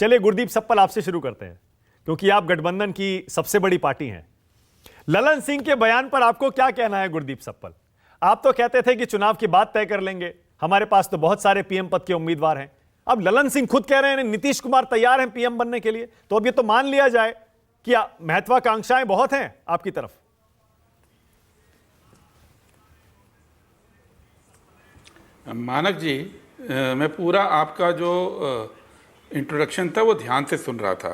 चलिए गुरदीप सप्पल, आपसे शुरू करते हैं क्योंकि आप गठबंधन की सबसे बड़ी पार्टी हैं। ललन सिंह के बयान पर आपको क्या कहना है गुरदीप सप्पल? आप तो कहते थे कि चुनाव की बात तय कर लेंगे, हमारे पास तो बहुत सारे पीएम पद के उम्मीदवार हैं। अब ललन सिंह खुद कह रहे हैं नीतीश कुमार तैयार हैं पीएम बनने के लिए, तो अब ये तो मान लिया जाए कि महत्वाकांक्षाएं बहुत हैं आपकी तरफ। मानक जी, मैं पूरा आपका जो इंट्रोडक्शन था वो ध्यान से सुन रहा था।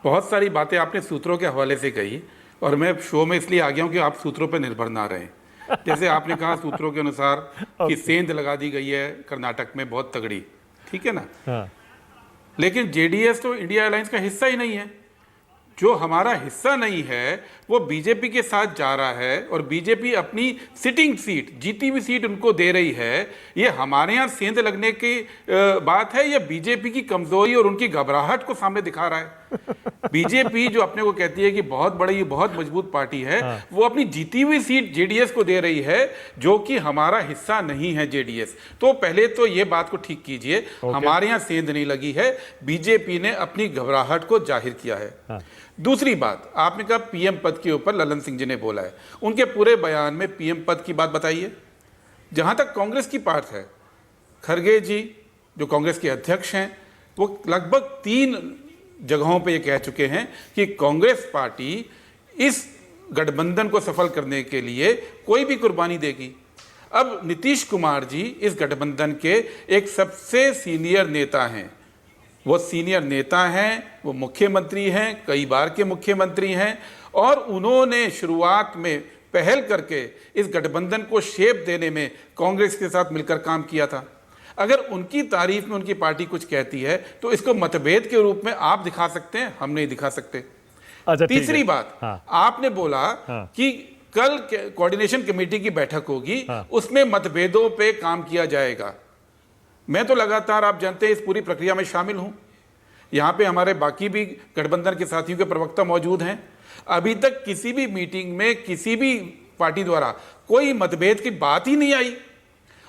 बहुत सारी बातें आपने सूत्रों के हवाले से कही और मैं शो में इसलिए आ गया हूँ कि आप सूत्रों पर निर्भर ना रहें। जैसे आपने कहा सूत्रों के अनुसार कि सेंध लगा दी गई है कर्नाटक में बहुत तगड़ी, ठीक है ना। हाँ। लेकिन जेडीएस तो इंडिया अलायंस का हिस्सा ही नहीं है। जो हमारा हिस्सा नहीं है वो बीजेपी के साथ जा रहा है और बीजेपी अपनी सिटिंग सीट, जीती हुई सीट उनको दे रही है। ये हमारे यहाँ सेंध लगने की बात है या बीजेपी की कमजोरी और उनकी घबराहट को सामने दिखा रहा है? बीजेपी जो अपने को कहती है कि बहुत बड़ी, बहुत मजबूत पार्टी है, वो अपनी जीती हुई सीट जेडीएस को दे रही है, जो कि हमारा हिस्सा नहीं है जेडीएस। तो पहले तो ये बात को ठीक कीजिए, हमारे यहाँ सेंध नहीं लगी है, बीजेपी ने अपनी घबराहट को जाहिर किया है। दूसरी बात, आपने कहा पीएम पद के ऊपर ललन सिंह जी ने बोला है, उनके पूरे बयान में पीएम पद की बात बताइए। जहां तक कांग्रेस की बात है, खरगे जी जो कांग्रेस के अध्यक्ष हैं, वो लगभग 3 जगहों पे ये कह चुके हैं कि कांग्रेस पार्टी इस गठबंधन को सफल करने के लिए कोई भी कुर्बानी देगी। अब नीतीश कुमार जी इस गठबंधन के एक सबसे सीनियर नेता हैं, वो सीनियर नेता हैं, वो मुख्यमंत्री हैं, कई बार के मुख्यमंत्री हैं, और उन्होंने शुरुआत में पहल करके इस गठबंधन को शेप देने में कांग्रेस के साथ मिलकर काम किया था। अगर उनकी तारीफ में उनकी पार्टी कुछ कहती है तो इसको मतभेद के रूप में आप दिखा सकते हैं, हम नहीं दिखा सकते। अच्छा, तीसरी बात, आपने बोला कि कल कोऑर्डिनेशन कमेटी की बैठक होगी, उसमें मतभेदों पे काम किया जाएगा। मैं तो लगातार, आप जानते हैं, इस पूरी प्रक्रिया में शामिल हूं। यहां पे हमारे बाकी भी गठबंधन के साथियों के प्रवक्ता मौजूद हैं। अभी तक किसी भी मीटिंग में किसी भी पार्टी द्वारा कोई मतभेद की बात ही नहीं आई,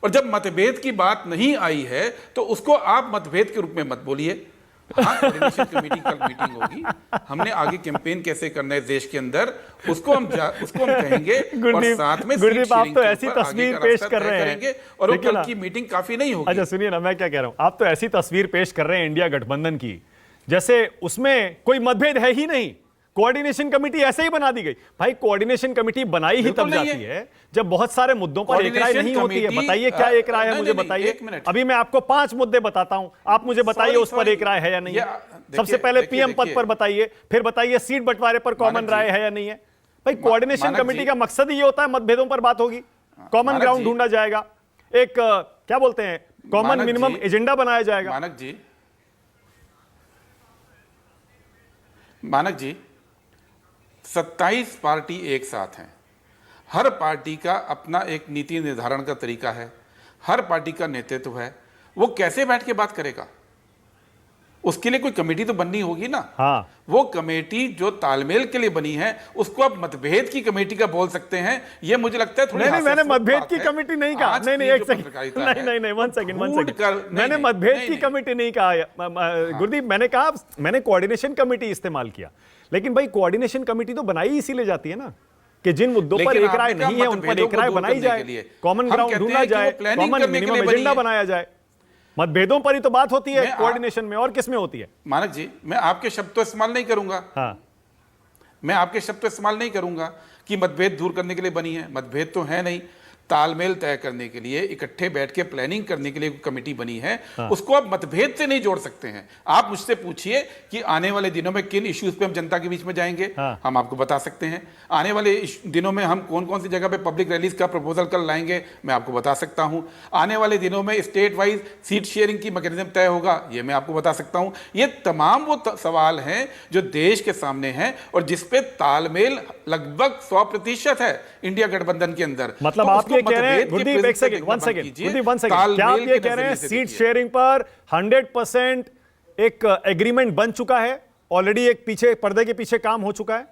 और जब मतभेद की बात नहीं आई है तो उसको आप मतभेद के रूप में मत बोलिए। हाँ, कोऑर्डिनेशन कमेटी कल मीटिंग होगी, हमने आगे कैंपेन कैसे करना है देश के अंदर उसको हम कहेंगे, और साथ में गुरदीप, आप तो ऐसी तस्वीर पेश कर रहे हैं और वो कल की मीटिंग काफी नहीं होगी। अच्छा सुनिए ना, मैं क्या कह रहा हूं, आप तो ऐसी तस्वीर पेश कर रहे हैं इंडिया गठबंधन की जैसे उसमें कोई मतभेद है ही नहीं, कोऑर्डिनेशन कमेटी ऐसे ही बना दी गई। भाई, कोऑर्डिनेशन कमेटी बनाई ही तब जाती है जब बहुत सारे मुद्दों पर एक राय नहीं होती है। बताइए क्या एक राय है, मुझे बताइए। अभी मैं आपको 5 मुद्दे बताता हूं, आप मुझे बताइए उस पर एक राय है या नहीं है। सबसे पहले पीएम पद पर बताइए, फिर बताइए सीट बंटवारे पर कॉमन राय है या नहीं है। भाई, कोऑर्डिनेशन कमेटी का मकसद ही ये होता है, मतभेदों पर बात होगी, कॉमन ग्राउंड ढूंढा जाएगा, एक क्या बोलते हैं, कॉमन मिनिमम एजेंडा बनाया जाएगा। मानक जी 27 पार्टी एक साथ हैं। हर पार्टी का अपना एक नीति निर्धारण का तरीका है, हर पार्टी का नेतृत्व है। वो कैसे बैठ के बात करेगा? उसके लिए कोई कमेटी तो बननी होगी ना। हाँ। वो कमेटी जो तालमेल के लिए बनी है उसको आप मतभेद की कमेटी का बोल सकते हैं। ये मुझे लगता है थोड़ी, नहीं, मैंने मतभेद की कमेटी नहीं कहा। नहीं, एक सेकंड, नहीं, वन सेकंड, मैंने मतभेद की कमेटी नहीं कहा गुरदीप। मैंने कहा, मैंने कोऑर्डिनेशन कमेटी इस्तेमाल किया। लेकिन भाई, कोऑर्डिनेशन कमेटी तो बनाई इसीलिए जाती है ना कि जिन मुद्दों पर एक राय नहीं है उन पर एक राय बनाई जाए, कॉमन ग्राउंड ढूंढा जाए, कॉमन मिनिमम एजेंडा बनाया जाए। मतभेदों पर ही तो बात होती है कोऑर्डिनेशन में, और किस में होती है? मानक जी, मैं आपके शब्द तो इस्तेमाल नहीं करूंगा। हाँ। मैं आपके शब्द तो इस्तेमाल नहीं करूंगा कि मतभेद दूर करने के लिए बनी है। मतभेद तो है नहीं, तालमेल तय करने के लिए, इकट्ठे बैठ के प्लानिंग करने के लिए कमेटी बनी है। उसको आप मतभेद से नहीं जोड़ सकते हैं। आप मुझसे पूछिए कि आने वाले दिनों में किन इश्यूज पे हम जनता के बीच में जाएंगे, हम आपको बता सकते हैं। आने वाले दिनों में हम कौन कौन सी जगह पे पब्लिक रैलीज का प्रपोजल कल लाएंगे, मैं आपको बता सकता हूं। आने वाले दिनों में स्टेट वाइज सीट शेयरिंग की मैकेनिज्म तय होगा, ये मैं आपको बता सकता हूं। ये तमाम वो सवाल हैं जो देश के सामने हैं और जिसपे तालमेल लगभग 100% है इंडिया गठबंधन के अंदर। मतलब आप ये कह रहे हैं, गुरदीप एक सेकंड, वन सेकंड, क्या आप ये कह रहे हैं सीट शेयरिंग पर 100% एक एग्रीमेंट बन चुका है ऑलरेडी, एक पीछे पर्दे के पीछे काम हो चुका है?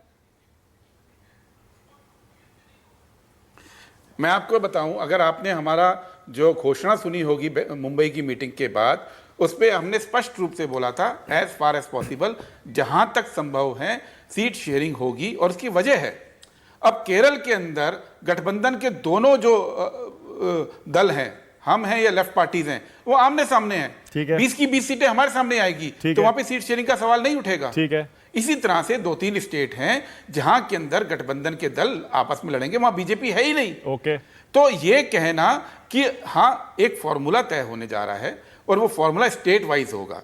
मैं आपको बताऊं, अगर आपने हमारा जो घोषणा सुनी होगी मुंबई की मीटिंग के बाद, उस पर हमने स्पष्ट रूप से बोला था एज फार एज पॉसिबल जहां तक संभव है सीट शेयरिंग होगी, और उसकी वजह है अब केरल के अंदर गठबंधन के दोनों जो दल हैं, हम हैं या लेफ्ट पार्टीज हैं, वो आमने सामने हैं। ठीक है। 20 की 20 सीटें हमारे सामने आएगी, तो वहां पे सीट शेयरिंग का सवाल नहीं उठेगा। ठीक है। इसी तरह से 2-3 स्टेट हैं जहां के अंदर गठबंधन के दल आपस में लड़ेंगे, वहां बीजेपी है ही नहीं। ओके। तो ये कहना कि हाँ एक फॉर्मूला तय होने जा रहा है और वो फॉर्मूला स्टेट वाइज होगा,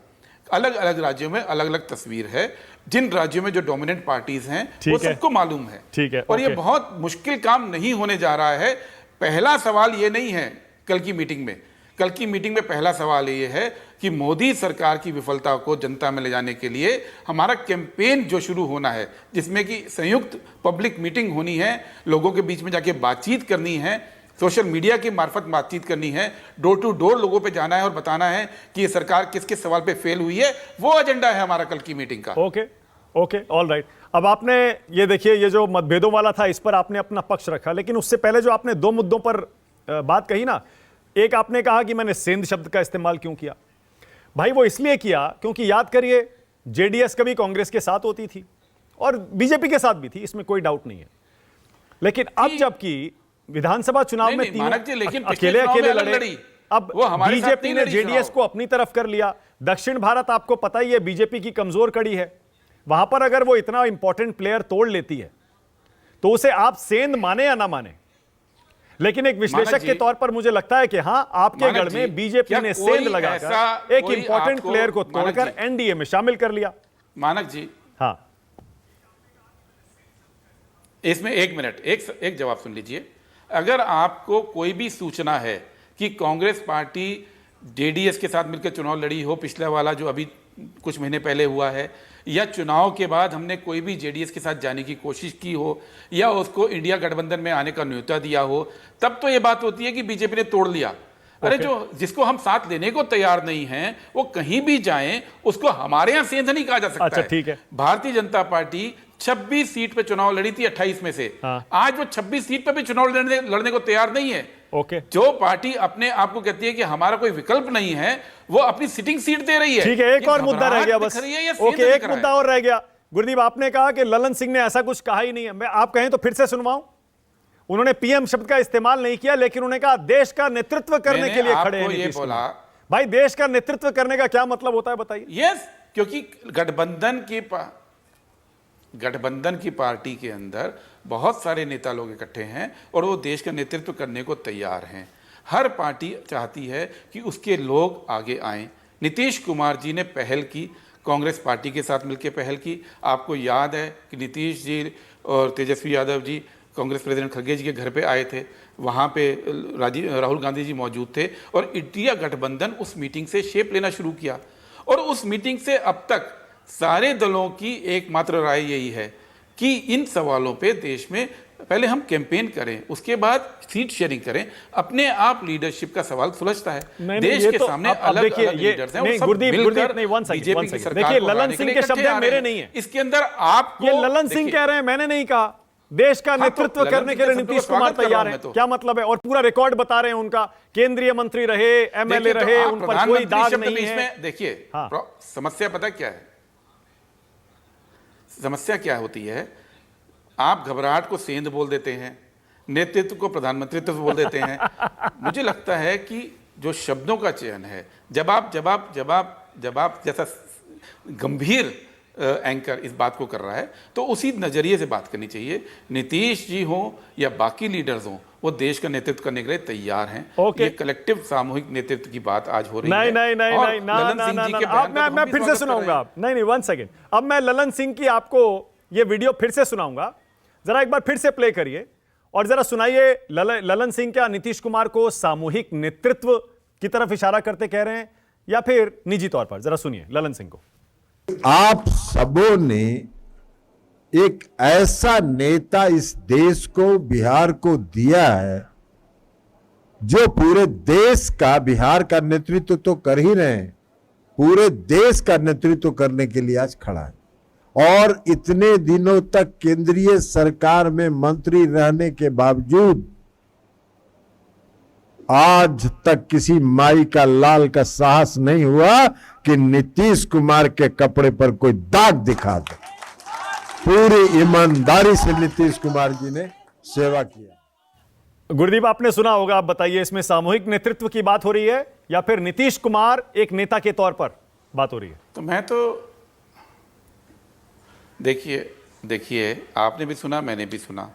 अलग अलग राज्यों में अलग अलग तस्वीर है, जिन राज्यों में जो डोमिनेंट पार्टीज हैं वो सबको मालूम है। ठीक है। और ये बहुत मुश्किल काम नहीं होने जा रहा है। पहला सवाल ये नहीं है कल की मीटिंग में, कल की मीटिंग में पहला सवाल ये है कि मोदी सरकार की विफलता को जनता में ले जाने के लिए हमारा कैंपेन जो शुरू होना है, जिसमें कि संयुक्त पब्लिक मीटिंग होनी है, लोगों के बीच में जाके बातचीत करनी है, सोशल मीडिया की मार्फत बातचीत करनी है, डोर टू डोर लोगों पे जाना है और बताना है कि ये सरकार किस किस सवाल पे फेल हुई है। वो एजेंडा है हमारा कल की मीटिंग का। Okay okay, all right. अब आपने ये देखिए, ये जो मतभेदों वाला था इस पर आपने अपना पक्ष रखा, लेकिन उससे पहले जो आपने 2 मुद्दों पर बात कही ना, एक आपने कहा कि मैंने सेंध शब्द का इस्तेमाल क्यों किया। भाई वो इसलिए किया क्योंकि याद करिए जेडीएस कभी कांग्रेस के साथ होती थी और बीजेपी के साथ भी थी, इसमें कोई डाउट नहीं है। लेकिन अब जबकि विधानसभा चुनाव में तीनों अकेले अकेले लड़े, अब बीजेपी ने जेडीएस को अपनी तरफ कर लिया। दक्षिण भारत आपको पता ही है बीजेपी की कमजोर कड़ी है, वहां पर अगर वो इतना इंपॉर्टेंट प्लेयर तोड़ लेती है तो उसे आप सेंध माने या ना माने, लेकिन एक विश्लेषक के तौर पर मुझे लगता है कि हां आपके गढ़ में बीजेपी ने सेंध लगाकर एक इंपॉर्टेंट प्लेयर को तोड़कर एनडीए में शामिल कर लिया। मानक जी, हाँ, इसमें 1 मिनट एक जवाब सुन लीजिए। अगर आपको कोई भी सूचना है कि कांग्रेस पार्टी जेडीएस के साथ मिलकर चुनाव लड़ी हो, पिछला वाला जो अभी कुछ महीने पहले हुआ है, या चुनाव के बाद हमने कोई भी जेडीएस के साथ जाने की कोशिश की हो, या उसको इंडिया गठबंधन में आने का न्योता दिया हो, तब तो ये बात होती है कि बीजेपी ने तोड़ लिया। अरे जो जिसको हम साथ लेने को तैयार नहीं हैं वो कहीं भी जाएं, उसको हमारे यहां सेंध नहीं कहा जा सकता। अच्छा, ठीक है। भारतीय जनता पार्टी 26 सीट पे चुनाव लड़ी थी 28 में से। हाँ। आज वो 26 सीट पे भी चुनाव लड़ने को तैयार नहीं है। ओके। जो पार्टी अपने आप को कहती है कि हमारा कोई विकल्प नहीं है, वो अपनी सिटिंग सीट दे रही है। ठीक है, एक और मुद्दा रह गया बस। ओके, एक मुद्दा और रह गया। गुरदीप, आपने कहा कि ललन सिंह ने ऐसा कुछ कहा ही नहीं है। मैं आप कहें तो फिर से सुनवाऊं। उन्होंने पीएम शब्द का इस्तेमाल नहीं किया, लेकिन उन्होंने कहा देश का नेतृत्व करने के लिए खड़े हैं नीतीश कुमार। भाई देश का नेतृत्व करने का क्या मतलब होता है बताइए। यस, क्योंकि गठबंधन की पार्टी के अंदर बहुत सारे नेता लोग इकट्ठे हैं और वो देश का नेतृत्व करने को तैयार हैं। हर पार्टी चाहती है कि उसके लोग आगे आएं। नीतीश कुमार जी ने पहल की, कांग्रेस पार्टी के साथ मिलकर पहल की। आपको याद है कि नीतीश जी और तेजस्वी यादव जी कांग्रेस प्रेसिडेंट खड़गे जी के घर पे आए थे, वहाँ पे राहुल गांधी जी मौजूद थे और इंडिया गठबंधन उस मीटिंग से शेप लेना शुरू किया। और उस मीटिंग से अब तक सारे दलों की एकमात्र राय यही है कि इन सवालों पे देश में पहले हम कैंपेन करें, उसके बाद सीट शेयरिंग करें। अपने आप लीडरशिप का सवाल सुलझता है। देश के सामने अलग अलग लीडर्स हैं, वो सब मिलकर बीजेपी की सरकार देखिए, ललन सिंह के शब्द मेरे नहीं है। इसके अंदर आप ये ललन सिंह कह रहे हैं, मैंने नहीं कहा। देश का नेतृत्व करने के लिए नीतीश कुमार तैयार है, क्या मतलब है? और पूरा रिकॉर्ड बता रहे हैं उनका, केंद्रीय मंत्री रहे, एमएलए रहे, उन पर कोई दाग नहीं है। देखिए, समस्या पता क्या है? समस्या क्या होती है? आप घबराहट को सेंध बोल देते हैं, नेतृत्व को प्रधानमंत्रित्व बोल देते हैं। मुझे लगता है कि जो शब्दों का चयन है, जब आप जैसा गंभीर एंकर इस बात को कर रहा है तो उसी नजरिए से बात करनी चाहिए। नीतीश जी हो या बाकी लीडर्स हो, वो देश का नेतृत्व करने के लिए तैयार हैं। ये कलेक्टिव सामूहिक नेतृत्व की बात आज हो रही है। नहीं, मैं फिर से सुनाऊंगा। नहीं, 1 सेकेंड। अब मैं ललन सिंह की आपको ये वीडियो फिर से सुनाऊंगा, जरा एक बार फिर से प्ले करिए और जरा सुनाइए। ललन सिंह क्या नीतीश कुमार को सामूहिक नेतृत्व की तरफ इशारा करते कह रहे हैं या फिर निजी तौर पर? जरा सुनिए ललन सिंह को। आप सबों ने एक ऐसा नेता इस देश को, बिहार को दिया है जो पूरे देश का, बिहार का नेतृत्व तो कर ही रहे हैं, पूरे देश का नेतृत्व करने के लिए आज खड़ा है। और इतने दिनों तक केंद्रीय सरकार में मंत्री रहने के बावजूद आज तक किसी माई का लाल का साहस नहीं हुआ कि नीतीश कुमार के कपड़े पर कोई दाग दिखा दे। पूरी ईमानदारी से नीतीश कुमार जी ने सेवा किया। गुरदीप, आपने सुना होगा, आप बताइए, इसमें सामूहिक नेतृत्व की बात हो रही है या फिर नीतीश कुमार एक नेता के तौर पर बात हो रही है? तो मैं तो देखिए आपने भी सुना, मैंने भी सुना।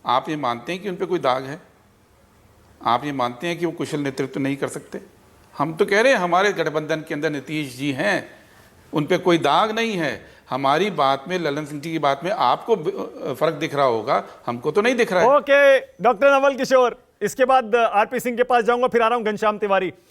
आप ये मानते हैं कि उन पे कोई दाग है? आप ये मानते हैं कि वो कुशल नेतृत्व नहीं कर सकते? हम तो कह रहे हैं हमारे गठबंधन के अंदर नीतीश जी हैं, उन पे कोई दाग नहीं है। हमारी बात में, ललन सिंह जी की बात में आपको फर्क दिख रहा होगा, हमको तो नहीं दिख रहा है। ओके डॉक्टर नवल किशोर, इसके बाद आरपी सिंह के पास जाऊंगा, फिर आ रहा हूं घनश्याम तिवारी।